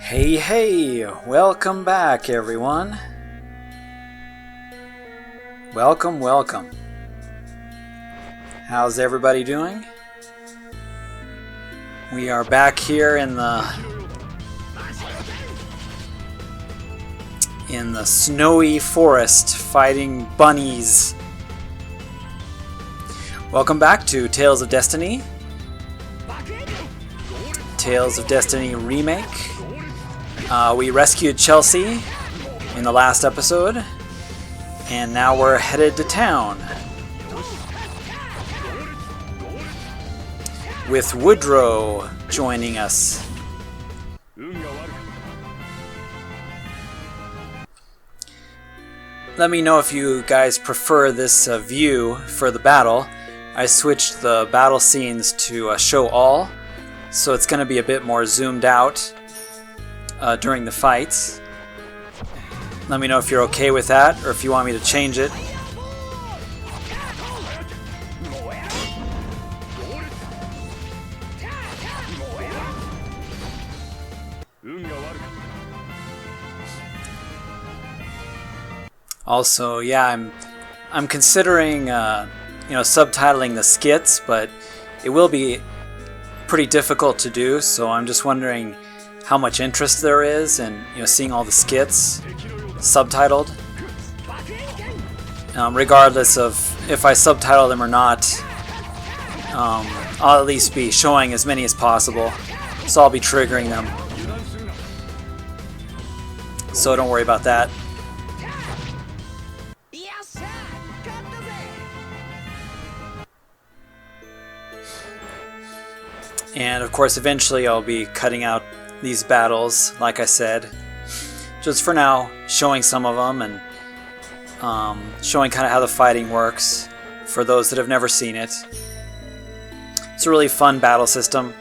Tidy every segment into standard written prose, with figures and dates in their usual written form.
Hey, welcome back everyone. Welcome. How's everybody doing? We are back here in the snowy forest fighting bunnies. Welcome back to Tales of Destiny. Tales of Destiny Remake. We rescued Chelsea in the last episode, and now we're headed to town with Woodrow joining us. Let me know if you guys prefer this view for the battle. I switched the battle scenes to show all, so it's going to be a bit more zoomed out during the fights. Let me know if you're okay with that, or if you want me to change it. Also, yeah, I'm considering subtitling the skits, but it will be pretty difficult to do, so I'm just wondering how much interest there is in seeing all the skits subtitled. Regardless of if I subtitle them or not, I'll at least be showing as many as possible, so I'll be triggering them. So don't worry about that. And of course, eventually I'll be cutting out these battles, like I said. Just for now, showing some of them and showing kind of how the fighting works for those that have never seen it. It's a really fun battle system.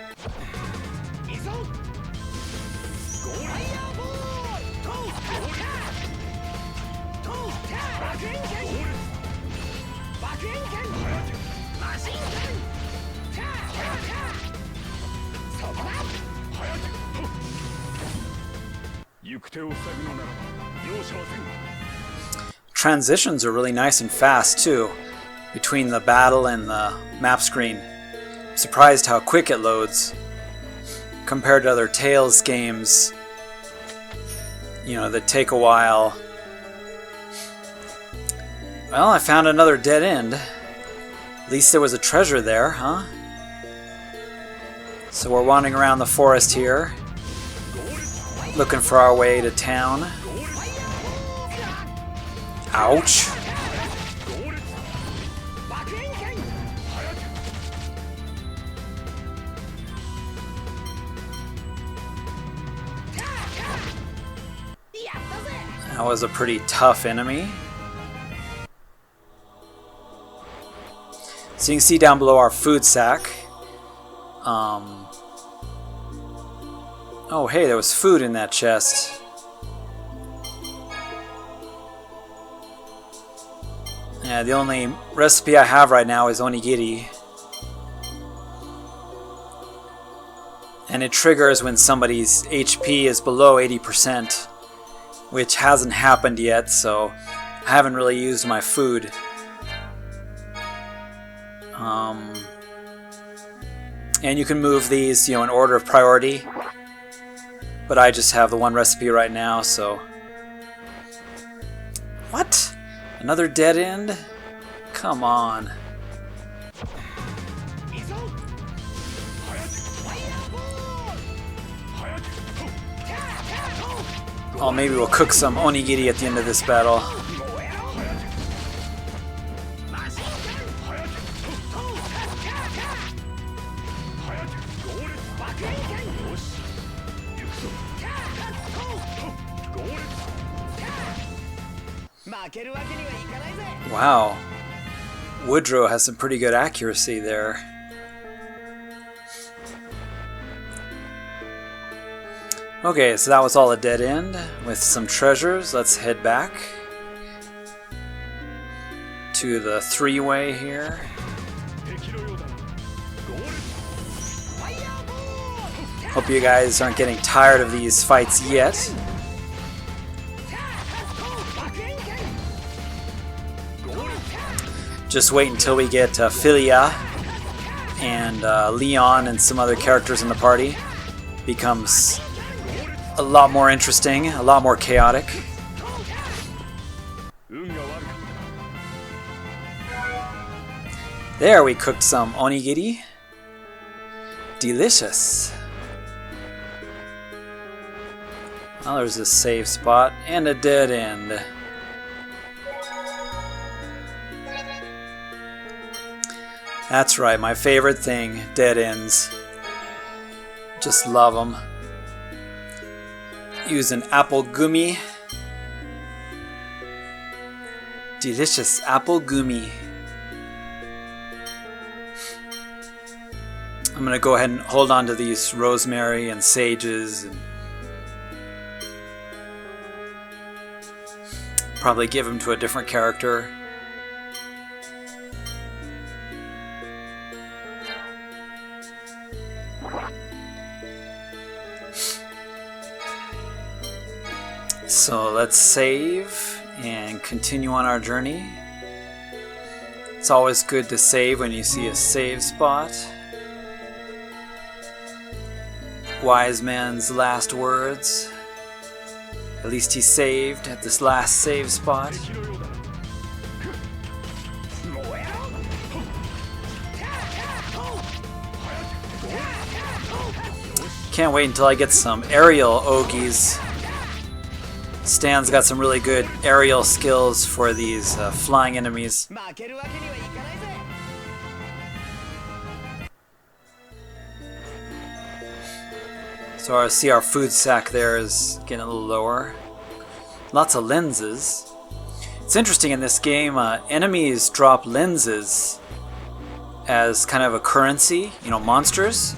Transitions are really nice and fast too, between the battle and the map screen. I'm surprised how quick it loads compared to other Tales games, that take a while. Well, I found another dead end. At least there was a treasure there, huh? So we're wandering around the forest here, looking for our way to town. Ouch. That was a pretty tough enemy. So you can see down below our food sack. Oh hey, there was food in that chest. Yeah, the only recipe I have right now is onigiri. And it triggers when somebody's HP is below 80%, which hasn't happened yet, so I haven't really used my food. And you can move these, in order of priority. But I just have the one recipe right now, so... What? Another dead end? Come on. Oh, maybe we'll cook some onigiri at the end of this battle. Wow. Woodrow has some pretty good accuracy there. Okay, so that was all a dead end with some treasures. Let's head back to the three-way here. Hope you guys aren't getting tired of these fights yet. Just wait until we get Philia and Leon and some other characters in the party. Becomes a lot more interesting, a lot more chaotic. There, we cooked some onigiri. Delicious. Well, there's a save spot and a dead end. That's right, my favorite thing, dead ends. Just love them. Use an apple gummy. Delicious apple gummy. I'm gonna go ahead and hold on to these rosemary and sages and probably give them to a different character. So let's save and continue on our journey. It's always good to save when you see a save spot. Wise man's last words. At least he saved at this last save spot. Can't wait until I get some aerial Ogies. Stan's got some really good aerial skills for these flying enemies. So I see our food sack there is getting a little lower. Lots of lenses. It's interesting in this game, enemies drop lenses as kind of a currency, you know, monsters.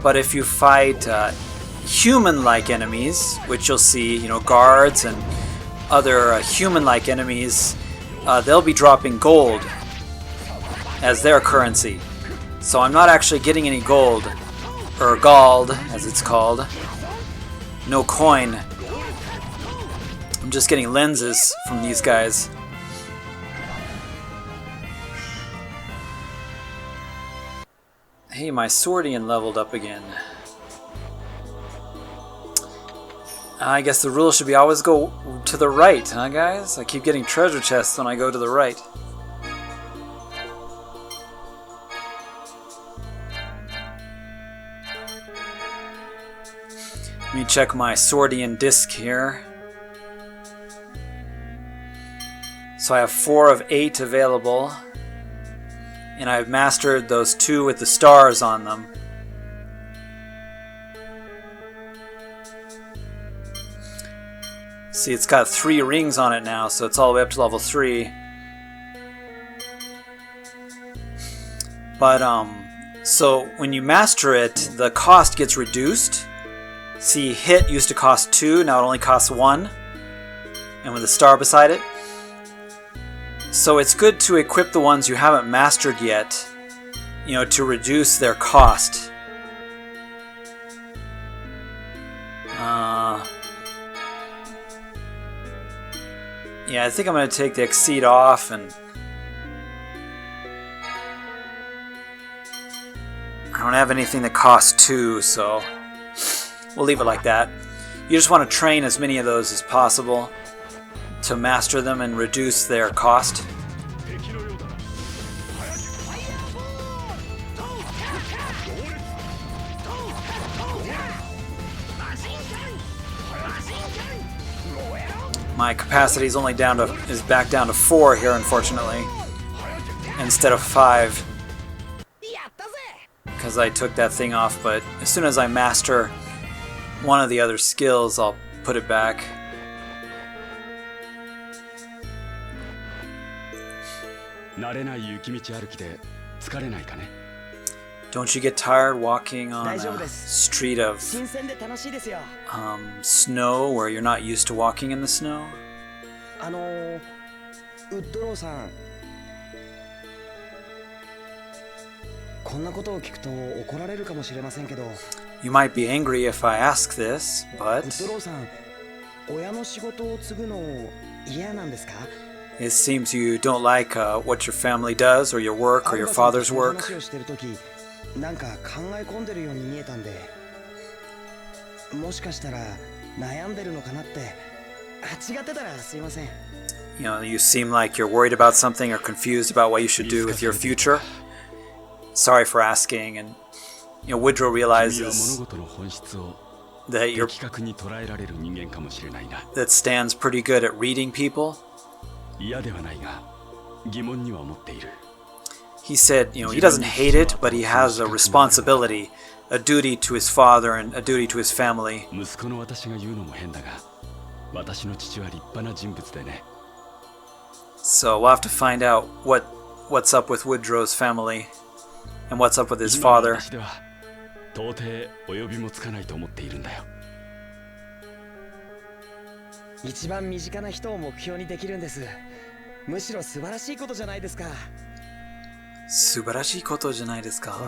But if you fight human-like enemies, which you'll see, you know, guards and other human-like enemies, they'll be dropping gold as their currency. So I'm not actually getting any gold, or gold as it's called. No coin. I'm just getting lenses from these guys. Hey, my Swordian leveled up again. I guess the rule should be always go to the right, huh guys? I keep getting treasure chests when I go to the right. Let me check my Swordian disc here. So I have 4 of 8 available. And I've mastered those 2 with the stars on them. See, it's got 3 rings on it now, so it's all the way up to level 3. But, so when you master it, the cost gets reduced. See, hit used to cost 2, now it only costs 1. And with a star beside it. So it's good to equip the ones you haven't mastered yet, you know, to reduce their cost. Yeah, I think I'm going to take the Exceed off and I don't have anything that costs 2, so we'll leave it like that. You just want to train as many of those as possible to master them and reduce their cost. My capacity is only is back down to 4 here, unfortunately, instead of 5, because I took that thing off. But as soon as I master one of the other skills, I'll put it back. Don't you get tired walking on a street of snow where you're not used to walking in the snow? You might be angry if I ask this, but it seems you don't like what your family does, or your work, or your father's work. You know, you seem like you're worried about something or confused about what you should do with your future. Sorry for asking. And you know, Woodrow realizes that Stan's pretty good at reading people. He said, you know, he doesn't hate it, but he has a responsibility, a duty to his father and a duty to his family. So we'll have to find out what's up with Woodrow's family and what's up with his father. Subarashi koto janai desu ka?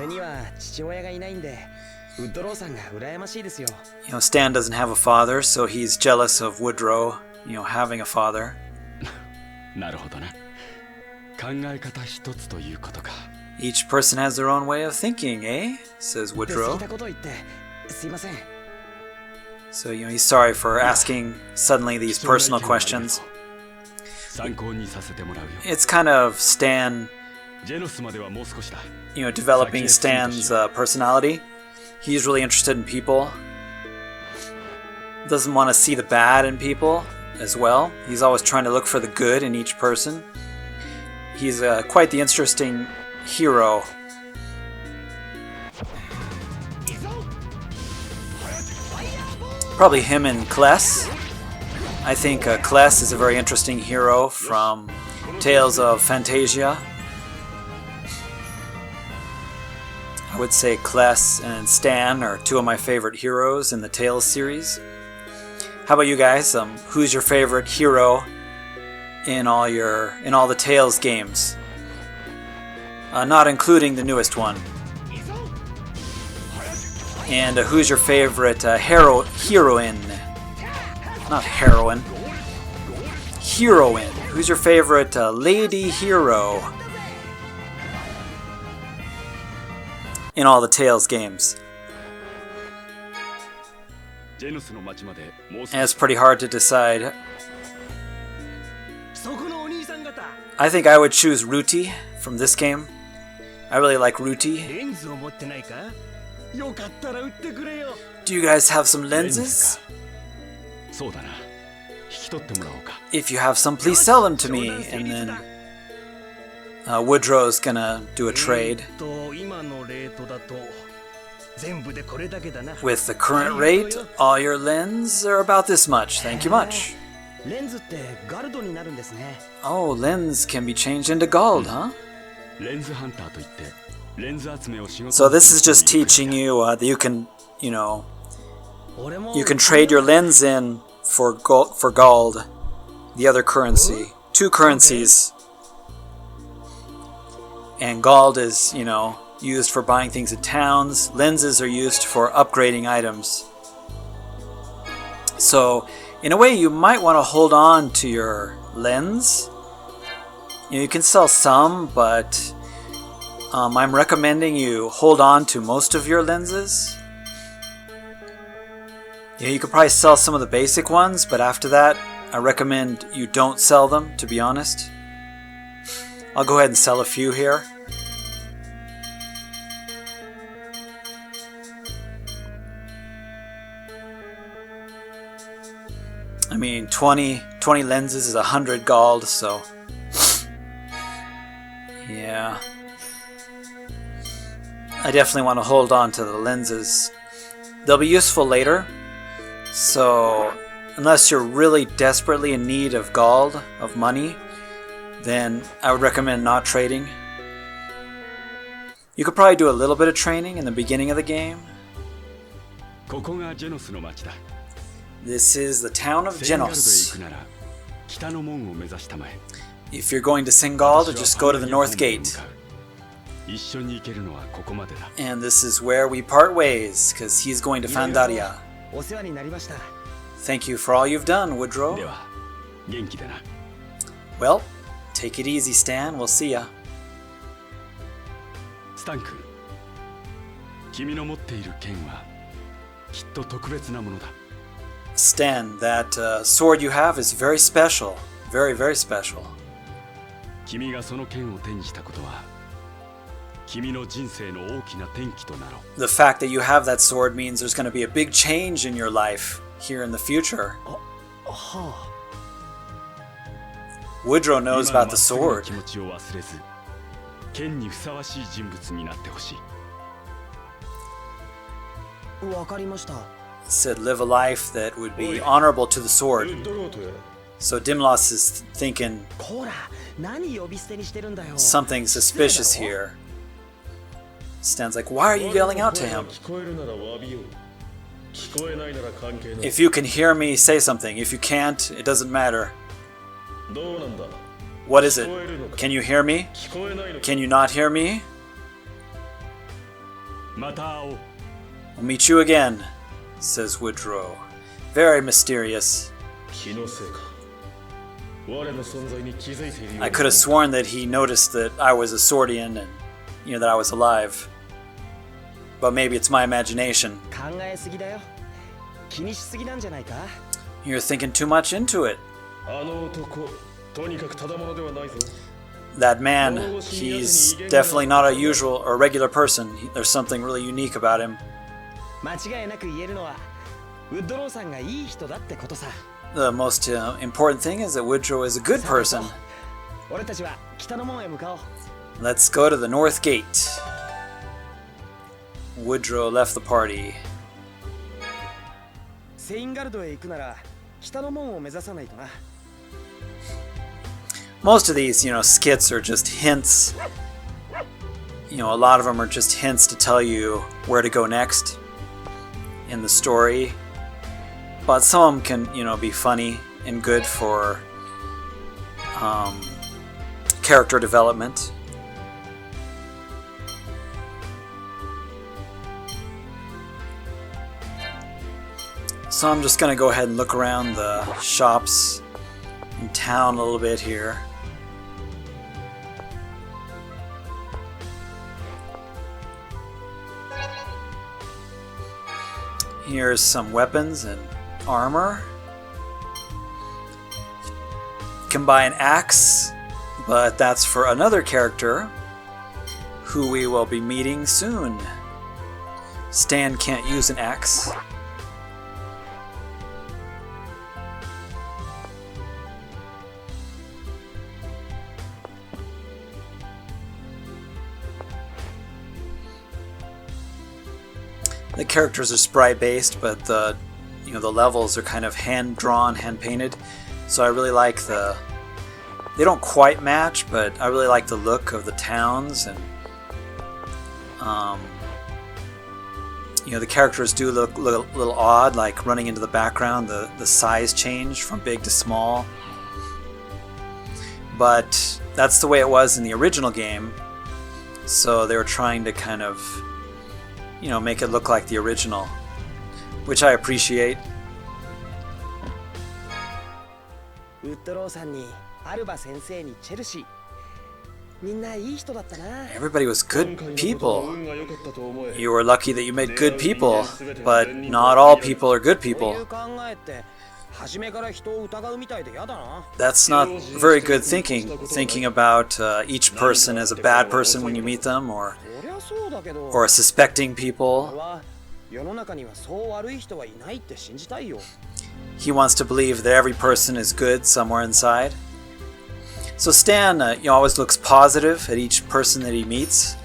You know, Stan doesn't have a father, so he's jealous of Woodrow, you know, having a father. Each person has their own way of thinking, eh? Says Woodrow. So, you know, he's sorry for asking suddenly these personal questions. It's kind of Stan, you know, developing Stan's personality. He's really interested in people. Doesn't want to see the bad in people as well. He's always trying to look for the good in each person. He's quite the interesting hero. Probably him and Kless. I think Kless is a very interesting hero from Tales of Fantasia. I would say Kless and Stan are two of my favorite heroes in the Tales series. How about you guys? Who's your favorite hero in all the Tales games? Not including the newest one. And who's your favorite heroine? Not heroine. Heroine. Who's your favorite lady hero in all the Tales games? And it's pretty hard to decide. I think I would choose Ruti from this game. I really like Ruti. Do you guys have some lenses? If you have some, please sell them to me. And then Woodrow's gonna do a trade. With the current rate, all your lenses are about this much. Thank you much. Oh, lens can be changed into gold, huh? So this is just teaching you that you can, you know, you can trade your lens in for gold, the other currency. Two currencies. And gold is, you know, used for buying things in towns. Lenses are used for upgrading items. So, in a way, you might want to hold on to your lens. You know, you can sell some, but I'm recommending you hold on to most of your lenses. You know, you could probably sell some of the basic ones, but after that, I recommend you don't sell them, to be honest. I'll go ahead and sell a few here. I mean, 20 lenses is 100 gold, so yeah. I definitely want to hold on to the lenses. They'll be useful later, so unless you're really desperately in need of gold, of money, then I would recommend not trading. You could probably do a little bit of training in the beginning of the game. This is the town of Genos. If you're going to Singald, just go to the north gate. And this is where we part ways, because he's going to Fandaria. Thank you for all you've done, Woodrow. Well, take it easy, Stan. We'll see ya. Stan, 君の持っている剣はきっと特別なものだ。 Stan, that sword you have is very special. Very, very special. 君がその剣を手にしたことは君の人生の大きな転機となろう。 The fact that you have that sword means there's going to be a big change in your life here in the future. Woodrow knows about the sword. 気持ちを忘れず、剣にふさわしい人物になってほしい。わかりました。 Said live a life that would be honorable to the sword. So Dimlos is thinking something suspicious here. Stan's like, why are you yelling out to him? If you can hear me, say something. If you can't, it doesn't matter. What is it? Can you hear me? Can you not hear me? We'll meet you again, says Woodrow. Very mysterious. I could have sworn that he noticed that I was a Swordian and, that I was alive. But maybe it's my imagination. You're thinking too much into it. That man, he's definitely not a usual or regular person. There's something really unique about him. The most important thing is that Woodrow is a good person. Let's go to the North Gate. Woodrow left the party. Most of these, skits are just hints. A lot of them are just hints to tell you where to go next in the story. But some of them can, be funny and good for character development. So I'm just going to go ahead and look around the shops in town a little bit here. Here's some weapons and armor. You can buy an axe, but that's for another character who we will be meeting soon. Stan can't use an axe. The characters are sprite based, but the levels are kind of hand drawn, hand painted. So I really like they don't quite match, but I really like the look of the towns, and the characters do look a little odd, like running into the background, the size change from big to small. But that's the way it was in the original game. So they were trying to kind of make it look like the original, which I appreciate. Everybody was good people. You were lucky that you made good people, but not all people are good people. That's not very good thinking about each person as a bad person when you meet them, or suspecting people. He wants to believe that every person is good somewhere inside. So Stan always looks positive at each person that he meets.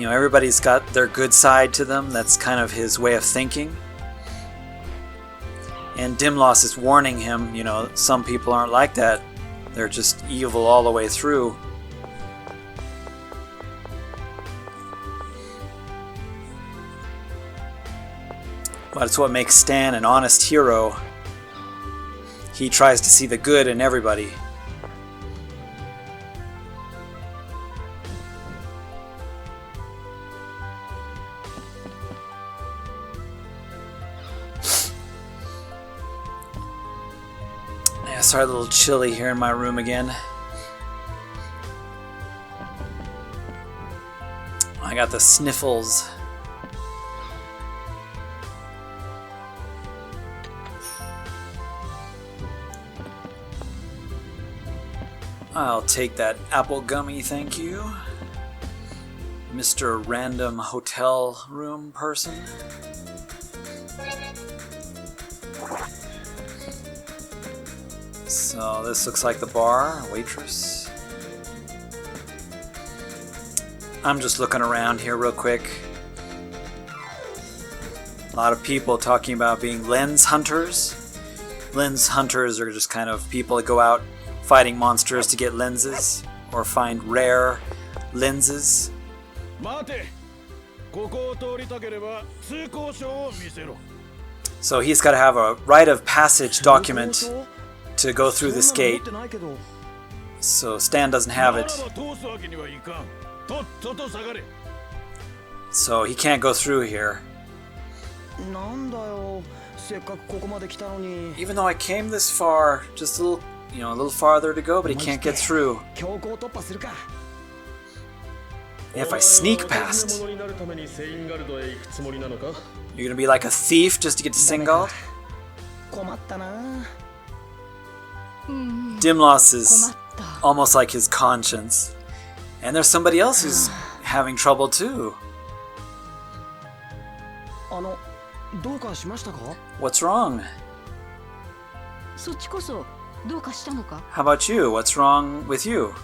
Everybody's got their good side to them. That's kind of his way of thinking. And Dimlos is warning him, some people aren't like that. They're just evil all the way through. But it's what makes Stan an honest hero. He tries to see the good in everybody. Yeah, sorry, a little chilly here in my room again. I got the sniffles. I'll take that apple gummy, thank you. Mr. Random Hotel Room person. So this looks like the bar, waitress. I'm just looking around here real quick. A lot of people talking about being lens hunters. Lens hunters are just kind of people that go out fighting monsters to get lenses or find rare lenses. So he's got to have a rite of passage document to go through this gate. So Stan doesn't have it. So he can't go through here. Even though I came this far, just a little farther to go, but he can't get through. If I sneak past, you're gonna be like a thief just to get to Singald? Dimlos is almost like his conscience. And there's somebody else who's having trouble too. What's wrong? How about you? What's wrong with you?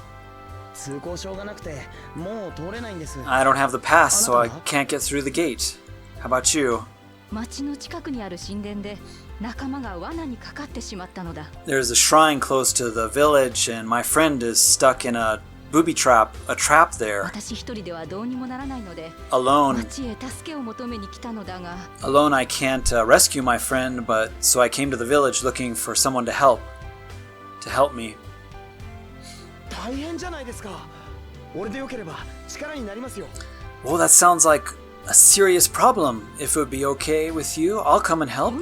I don't have the pass, so I can't get through the gate. How about you? There's a shrine close to the village, and my friend is stuck in a booby trap, a trap there. Alone I can't rescue my friend, but so I came to the village looking for someone to help me. Well, that sounds like a serious problem. If it would be okay with you, I'll come and help.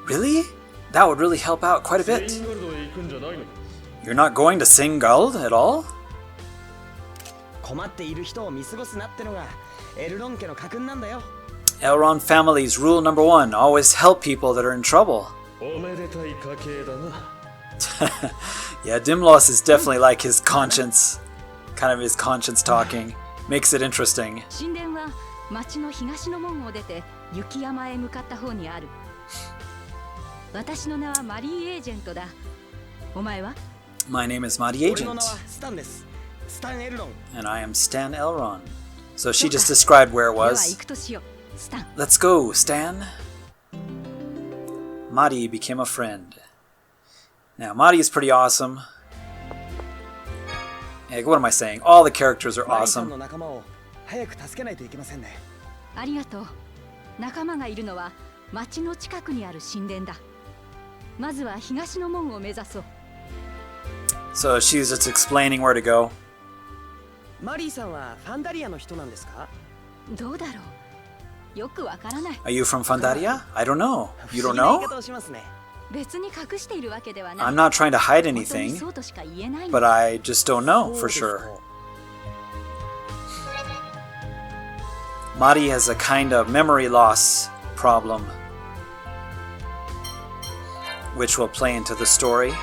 Really? That would really help out quite a bit. You're not going to Singald at all? Elrond family's rule number 1, always help people that are in trouble. Yeah, Dimlos is definitely like his conscience. Kind of his conscience talking. Makes it interesting. My name is Mari Agent. And I am Stan Elrond. So she just described where it was. Let's go, Stan. Mari became a friend. Now, Mari is pretty awesome. Hey, what am I saying? All the characters are awesome. So she's just explaining where to go. Are you from Fandaria? I don't know. You don't know? I'm not trying to hide anything, but I just don't know for sure. Mari has a kind of memory loss problem, which will play into the story.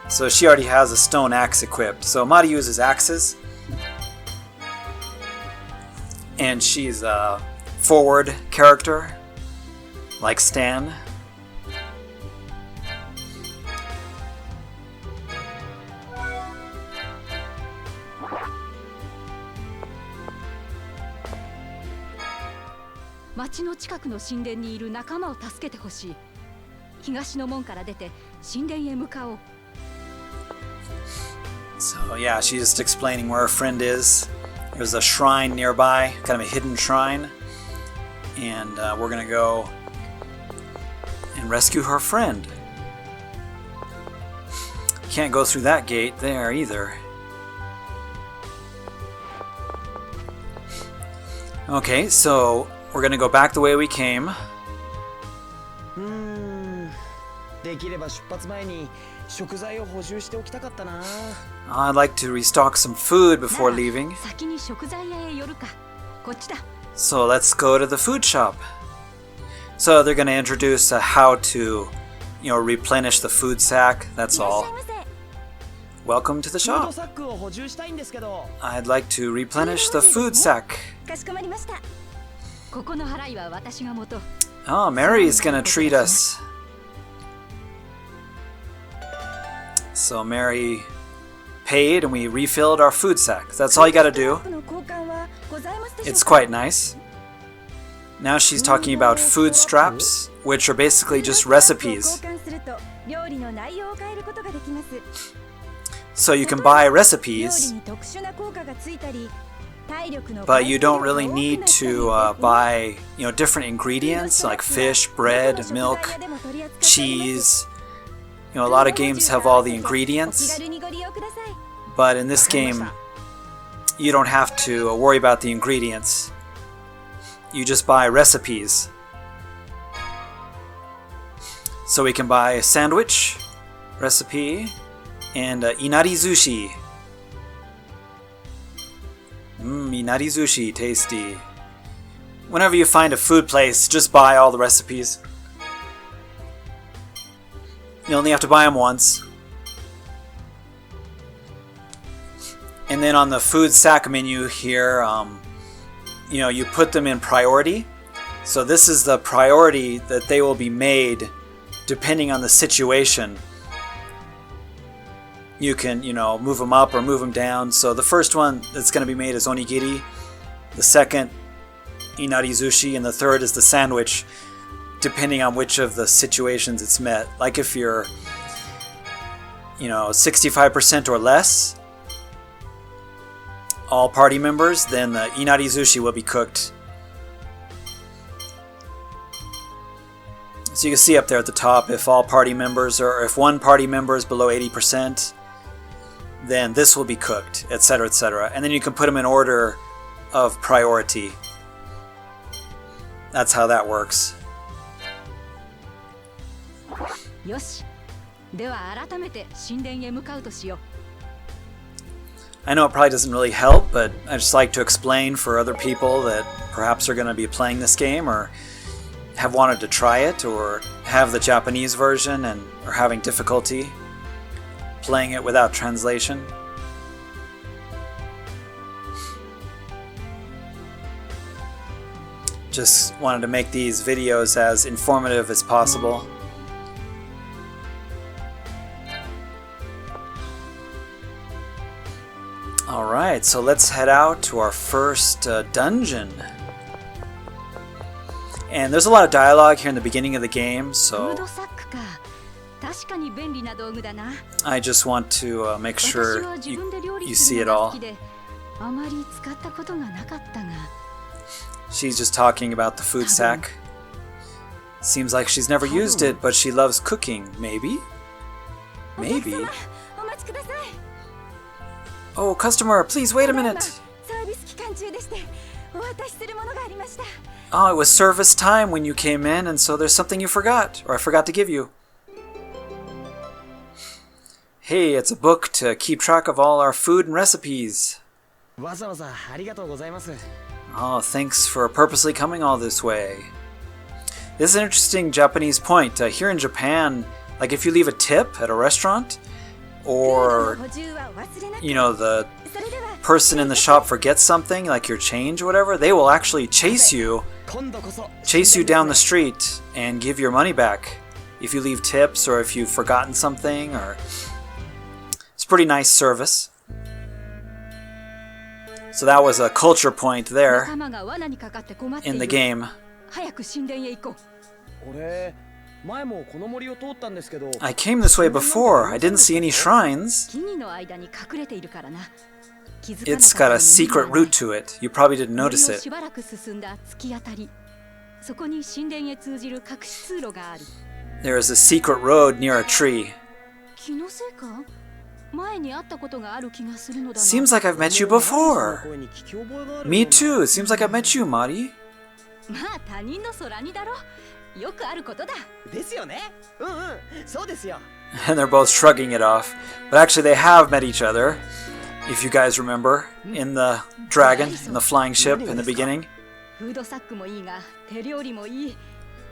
So she already has a stone axe equipped. So Mari uses axes. And she's a forward character, like Stan. So yeah, she's just explaining where her friend is. There's a shrine nearby, kind of a hidden shrine. And we're gonna go and rescue her friend. Can't go through that gate there either. Okay, so we're gonna go back the way we came. I'd like to restock some food before leaving. So let's go to the food shop. So they're going to introduce how to, replenish the food sack. That's all. Welcome to the shop. I'd like to replenish the food sack. Oh, Mary's gonna treat us. So Mary paid and we refilled our food sack. That's all you gotta do. It's quite nice. Now she's talking about food straps, which are basically just recipes. So you can buy recipes, but you don't really need to buy, different ingredients like fish, bread, milk, cheese. A lot of games have all the ingredients, but in this game, you don't have to worry about the ingredients. You just buy recipes. So we can buy a sandwich recipe and inari sushi. Inari sushi, tasty. Whenever you find a food place, just buy all the recipes. You only have to buy them once. And then on the food sack menu here, you put them in priority. So this is the priority that they will be made depending on the situation. You can, move them up or move them down. So the first one that's going to be made is onigiri. The second, inari sushi. And the third is the sandwich, depending on which of the situations it's met. Like if you're, 65% or less, all party members, then the inari sushi will be cooked. So you can see up there at the top, if all party members, or if one party member is below 80%, then this will be cooked, etc., etc. And then you can put them in order of priority. That's how that works. I know it probably doesn't really help, but I just like to explain for other people that perhaps are going to be playing this game or have wanted to try it or have the Japanese version and are having difficulty playing it without translation. Just wanted to make these videos as informative as possible. Alright, so let's head out to our first dungeon. And there's a lot of dialogue here in the beginning of the game, so I just want to make sure you see it all. She's just talking about the food sack. Seems like she's never used it, but she loves cooking. Maybe? Maybe. Oh, customer, please wait a minute. Oh, it was service time when you came in, and so there's something you forgot, or I forgot to give you. Hey, it's a book to keep track of all our food and recipes. Oh, thanks for purposely coming all this way. This is an interesting Japanese point. Here in Japan, like if you leave a tip at a restaurant, or, the person in the shop forgets something, like your change or whatever, they will actually chase you down the street and give your money back if you leave tips or if you've forgotten something. Or it's a pretty nice service. So that was a culture point there in the game. I came this way before. I didn't see any shrines. It's got a secret route to it. You probably didn't notice it. There is a secret road near a tree. Seems like I've met you before. Me too. Seems like I've met you, Mari. よくあることだ。ですよね。そうですよ。 And they're both shrugging it off. But actually, they have met each other, if you guys remember, in the dragon, in the flying ship in the beginning. フードサックもいいが、手料理もいい。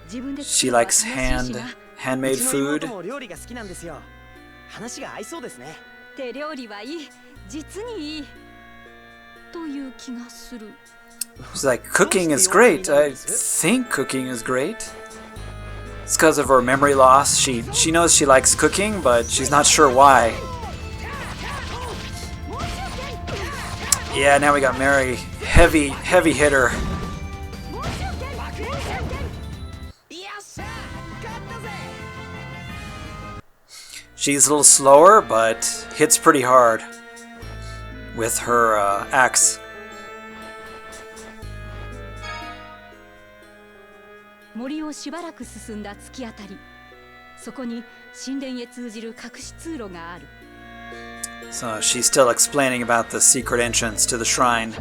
自分で She 作るのは likes 楽しいしな。 handmade うちの妹 food. も料理が好きなんですよ。話が合いそうですね。手料理はいい。実にいい。という気がする。 She's like, cooking is great. I think cooking is great. It's because of her memory loss. She knows she likes cooking, but she's not sure why. Yeah, now we got Mary. Heavy hitter. She's a little slower, but hits pretty hard with her axe. 森をしばらく進んだ突き当たり、そこに神殿へ通じる隠し通路がある。 So she's still explaining about the secret entrance to the shrine.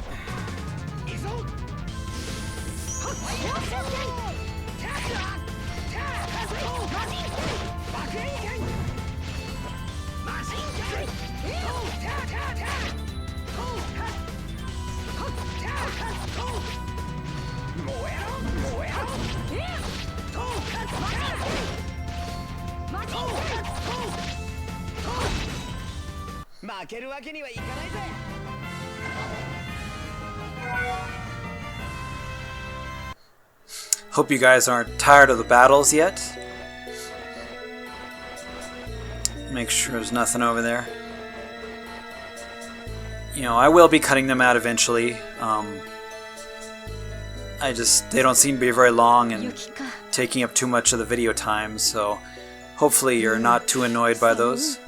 Hope you guys aren't tired of the battles yet. Make sure there's nothing over there. You know, I will be cutting them out eventually. They don't seem to be very long and taking up too much of the video time, so hopefully you're not too annoyed by those.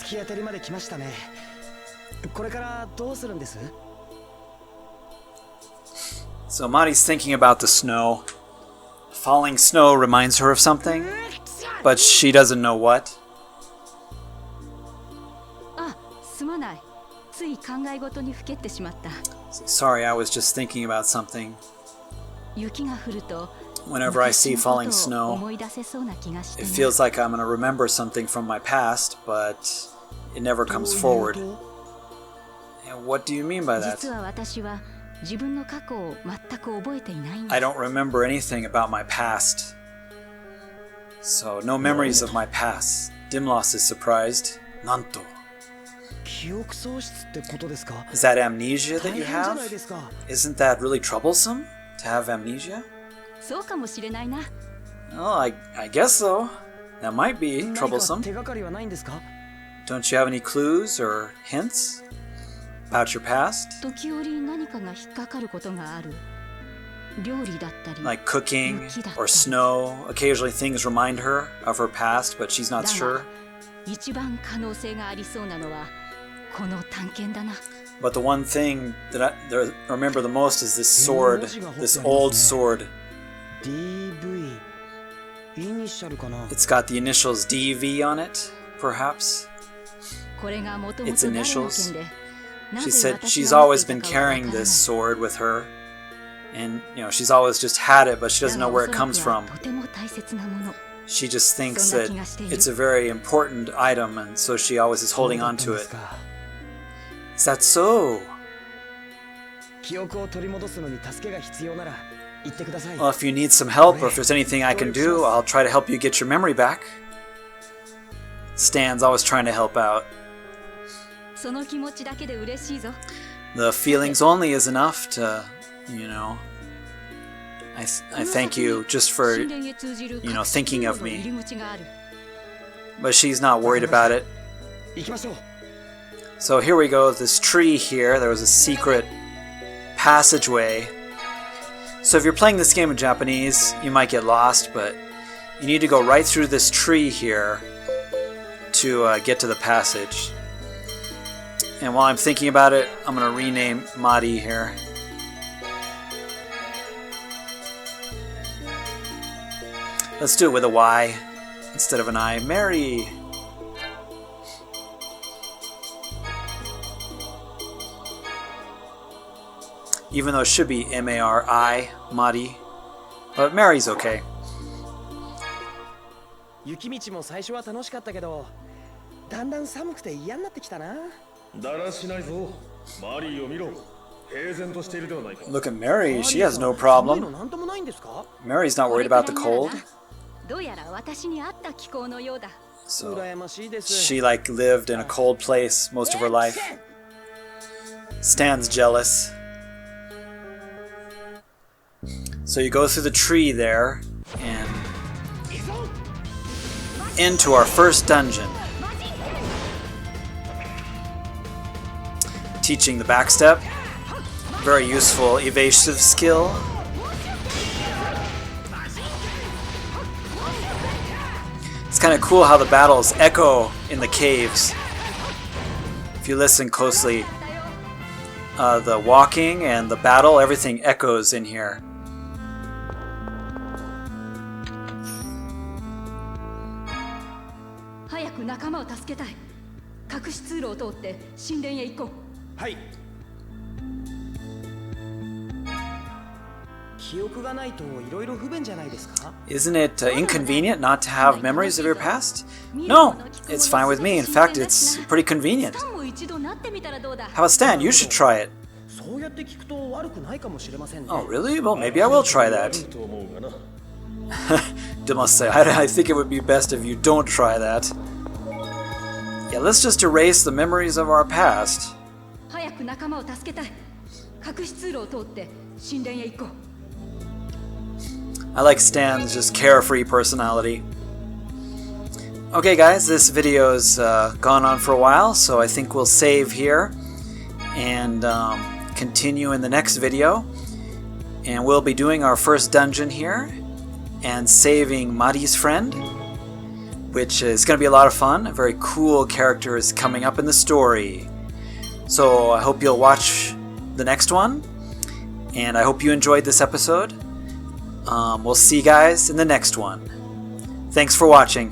突き当たりまで来ましたね。これからどうするんです？ So Mari's thinking about the snow. Falling snow reminds her of something, but she doesn't know what. あ、すまない。つい考え事にふけってしまった。 Sorry, I was just thinking about something. 雪が降ると Whenever I see falling 昔のことを snow, 思い出せそうな気がして it ね。 feels like I'm going to remember something from my past, but it never comes forward. And what do you mean by that? 実は私は自分の過去を全く覚えていないんだ。 I don't remember anything about my past. So, no memories of my past. Dimlos is surprised. Nanto. 記憶喪失ってことですか？ Is that amnesia 大 that you 変じゃ have? ないですか。 Isn't that really troublesome to have amnesia? そうかもしれないな。 Well, I guess so. That might be 何か troublesome. 手がかりはないんですか？ Don't you have any clues or hints about your past? 時折何かが引っかかることがある。料理だったり、 Like cooking 雪だったり or snow. Occasionally things remind her of her past, but she's not だ sure. が一番可能性がありそうなのはこの探検だな。 But the one thing that I remember the most is this sword, this old sword. DV イニシャルかな。 It's got the initials DV on it, perhaps. これがもとも Its と誰の initials. 剣で、な She ぜ said 私 she's が持っ always てい been たかはわ carrying からない this sword with her. And, you know, she's always just had it, but she doesn't know where it comes だが from. おそらくはとても大切なもの。 She just thinks that そんな気がしている。 it's a very important item, and so she always is holding on to そうだ it. ったんですか。 Is that so? 記憶を取り戻すのに助けが必要なら言ってください。 Well, if you need some help, or if there's anything I can do, I'll try to help you get your memory back. Stan's always trying to help out. その気持ちだけで嬉しいぞ。 The feelings only is enough to, you know. I thank you just for, 神殿へ通じる you know, thinking of 隠し通路の me. 入り口がある。 But she's not worried about it. 行きましょう。 So here we go, this tree here, there was a secret passageway. So if you're playing this game in Japanese, you might get lost, but you need to go right through this tree here to get to the passage. And while I'm thinking about it, I'm going to rename Mari here. Let's do it with a Y instead of an I. Mary! Even though it should be M-A-R-I, Mari. But Mary's okay. 雪道も最初は楽しかったけど、だんだん寒くて嫌になってきたな。だらしないぞ。マリーを見ろ。平然としているではないか。Look at Mary, she has no problem. なんともないんですか? Mary's not worried about the cold. どうやら私に合った気候のようだ。 So 羨ましいです。 she like lived in a cold place most of her life. Stan's jealous. So you go through the tree there and into our first dungeon. Teaching the backstep. Very useful evasive skill. It's kind of cool how the battles echo in the caves. If you listen closely, the walking and the battle, everything echoes in here. Hi. 記憶がないと色々不便じゃないですか? Isn't it inconvenient not to have memories of your past? No, it's fine with me. In fact, it's pretty convenient. How about Stan? You should try it. そうやって聞くと悪くないかもしれませんね。 Oh, really? Well, maybe I will try that. と思うがな。 Must say, I think it would be best if you don't try that. Yeah, let's just erase the memories of our past. 早く仲間を助けたい。隠し通路を通って神殿へ行こう。 I like Stan's just carefree personality. Okay guys, this video's gone on for a while, so I think we'll save here and continue in the next video. And we'll be doing our first dungeon here and saving Mari's friend, which is going to be a lot of fun. A very cool character is coming up in the story. So I hope you'll watch the next one, and I hope you enjoyed this episode. We'll see you guys in the next one. Thanks for watching.